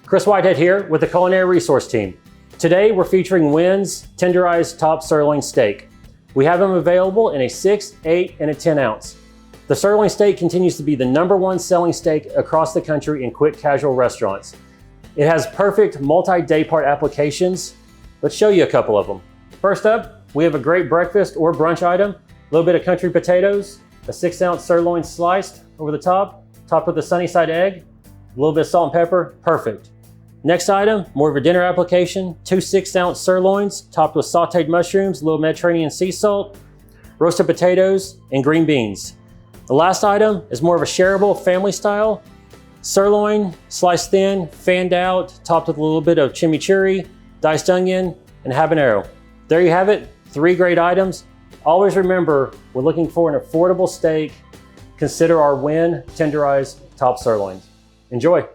Chris Whitehead here with the Culinary Resource Team. Today we're featuring Winn's Tenderized Top Sirloin Steak. We have them available in a 6, 8, and a 10 ounce. The sirloin steak continues to be the #1 selling steak across the country in quick casual restaurants. It has perfect multi-day part applications. Let's show you a couple of them. First up, we have a great breakfast or brunch item. A little bit of country potatoes, a 6 ounce sirloin sliced over the top, topped with a sunny side egg, a little bit of salt and pepper, perfect. Next item, more of a dinner application, 2 6 ounce sirloins topped with sauteed mushrooms, a little Mediterranean sea salt, roasted potatoes, and green beans. The last item is more of a shareable family style, sirloin, sliced thin, fanned out, topped with a little bit of chimichurri, diced onion, and habanero. There you have it, 3 great items. Always remember, we're looking for an affordable steak. Consider our Winn Tenderized Top Sirloins. Enjoy.